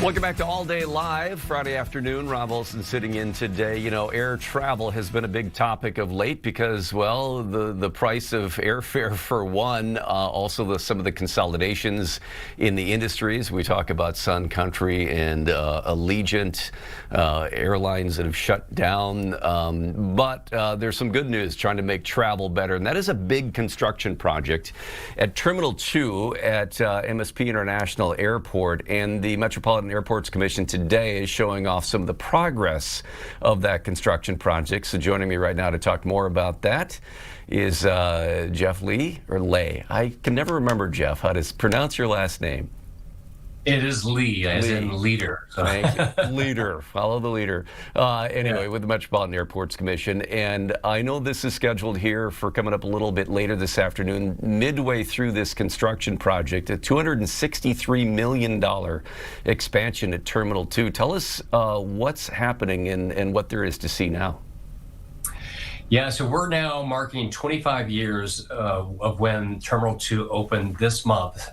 Welcome back to All Day Live, Friday afternoon. Rob Olson sitting in today. You know, air travel has been a big topic of late because, well, the price of airfare for one, also some of the consolidations in the industries. We talk about Sun Country and Allegiant airlines that have shut down. But there's some good news trying to make travel better, and that is a big construction project at Terminal 2 at MSP International Airport, and the Metropolitan Airports Commission today is showing off some of the progress of that construction project. So joining me right now to talk more about that is Jeff Lee, or Lay. I can never remember, Jeff, how to pronounce your last name. It is Lee, as in leader. So. Thank you. Leader. Follow the leader. Anyway, with the Metropolitan Airports Commission. And I know this is scheduled here for coming up a little bit later this afternoon, midway through this construction project, a $263 million expansion at Terminal 2. Tell us what's happening and what there is to see now. Yeah, so we're now marking 25 years of when Terminal 2 opened this month.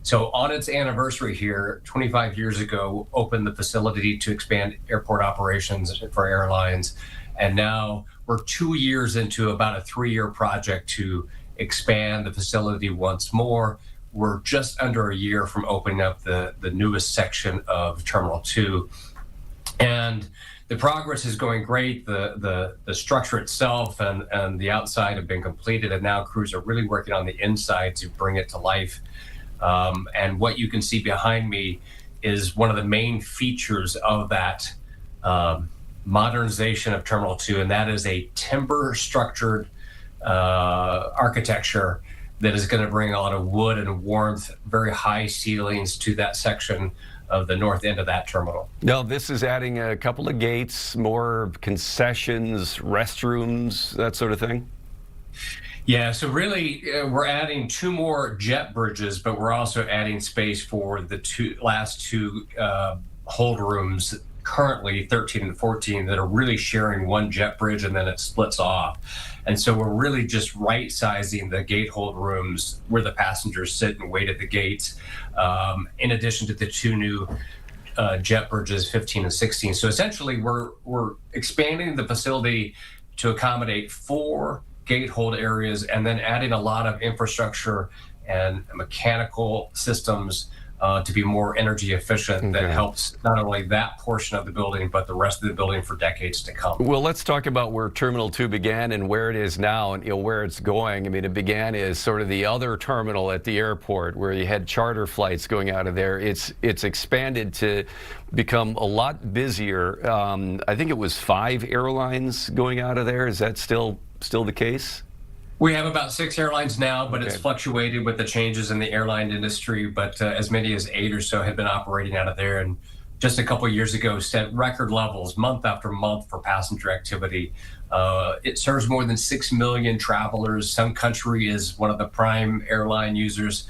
So on its anniversary here, 25 years ago, opened the facility to expand airport operations for airlines. And now we're 2 years into about a 3-year project to expand the facility once more. We're just under a year from opening up the newest section of Terminal 2. And the progress is going great. The structure itself and the outside have been completed, and now crews are really working on the inside to bring it to life. And what you can see behind me is one of the main features of that modernization of Terminal 2, and that is a timber-structured architecture that is going to bring a lot of wood and warmth, very high ceilings to that section of the north end of that terminal. Now, this is adding a couple of gates, more concessions, restrooms, that sort of thing? Yeah, so really we're adding 2 more jet bridges, but we're also adding space for the last two hold rooms, currently 13 and 14, that are really sharing one jet bridge, and then it splits off. And so we're really just right-sizing the gate hold rooms where the passengers sit and wait at the gates, in addition to the 2 new jet bridges, 15 and 16. So essentially we're expanding the facility to accommodate 4 gate hold areas, and then adding a lot of infrastructure and mechanical systems to be more energy efficient. That helps not only that portion of the building, but the rest of the building for decades to come. Well, let's talk about where Terminal 2 began and where it is now, and where it's going. I mean, it began as sort of the other terminal at the airport where you had charter flights going out of there. It's expanded to become a lot busier. I think it was 5 airlines going out of there. Is that still the case? We have about 6 airlines now, but it's fluctuated with the changes in the airline industry. But as many as 8 or so have been operating out of there, and just a couple of years ago set record levels month after month for passenger activity. It serves more than 6 million travelers. Sun Country is one of the prime airline users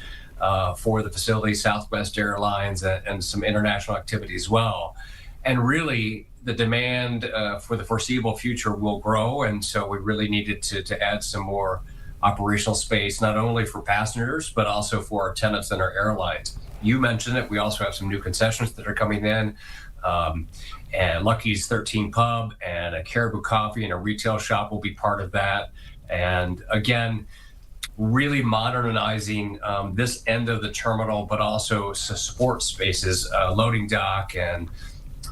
for the facility, Southwest Airlines, and some international activity as well. And really, the demand for the foreseeable future will grow, and so we really needed to add some more operational space, not only for passengers, but also for our tenants and our airlines. You mentioned it. We also have some new concessions that are coming in, and Lucky's 13 Pub and a Caribou Coffee and a retail shop will be part of that. And again, really modernizing this end of the terminal, but also support spaces, loading dock, and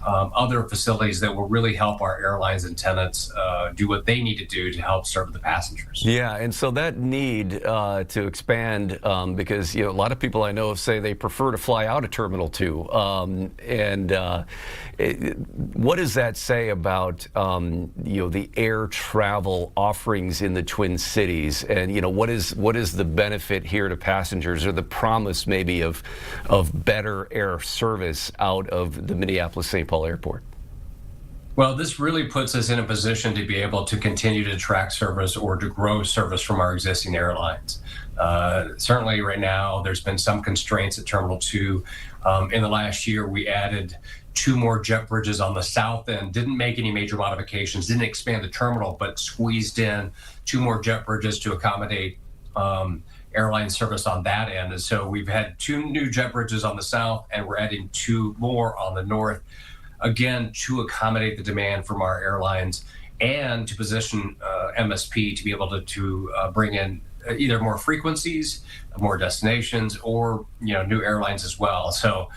other facilities that will really help our airlines and tenants do what they need to do to help serve the passengers. Yeah, and so that need to expand, because a lot of people I know say they prefer to fly out of Terminal 2. What does that say about the air travel offerings in the Twin Cities, and what is the benefit here to passengers, or the promise maybe of better air service out of the Minneapolis-St. Paul Airport? Well, this really puts us in a position to be able to continue to attract service or to grow service from our existing airlines. Certainly right now, there's been some constraints at Terminal 2. In the last year, we added 2 more jet bridges on the south end, didn't make any major modifications, didn't expand the terminal, but squeezed in 2 more jet bridges to accommodate airline service on that end. And so we've had 2 new jet bridges on the south, and we're adding 2 more on the north, again, to accommodate the demand from our airlines and to position MSP to be able to bring in either more frequencies, more destinations, or new airlines as well. So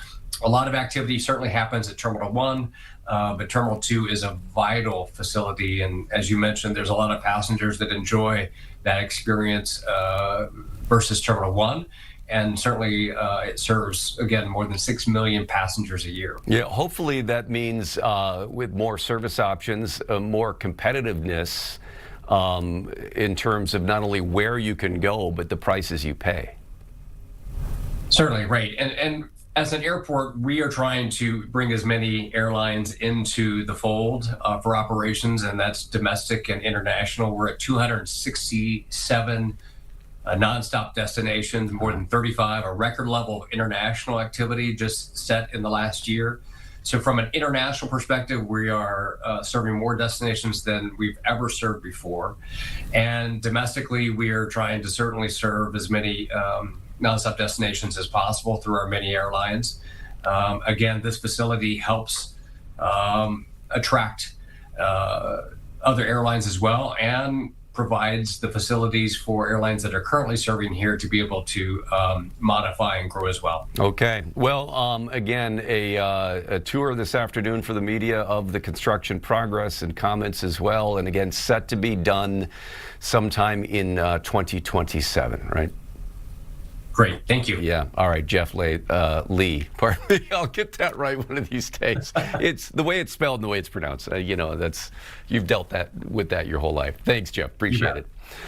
a lot of activity certainly happens at Terminal 1, but Terminal 2 is a vital facility. And as you mentioned, there's a lot of passengers that enjoy that experience versus Terminal 1. And certainly it serves, again, more than 6 million passengers a year. Yeah, hopefully that means with more service options, more competitiveness in terms of not only where you can go, but the prices you pay. Certainly, right. And as an airport, we are trying to bring as many airlines into the fold for operations, and that's domestic and international. We're at 267 nonstop destinations, more than 35, a record level of international activity just set in the last year. So from an international perspective, we are serving more destinations than we've ever served before. And domestically, we are trying to certainly serve as many nonstop destinations as possible through our many airlines. Again, this facility helps attract other airlines as well, and provides the facilities for airlines that are currently serving here to be able to modify and grow as well. Okay. Well, again, a tour this afternoon for the media of the construction progress and comments as well. And again, set to be done sometime in 2027, right? Great. Thank you. Yeah. All right, Jeff Lee. Pardon me. I'll get that right one of these days. It's the way it's spelled and the way it's pronounced. You've dealt with that your whole life. Thanks, Jeff. Appreciate it.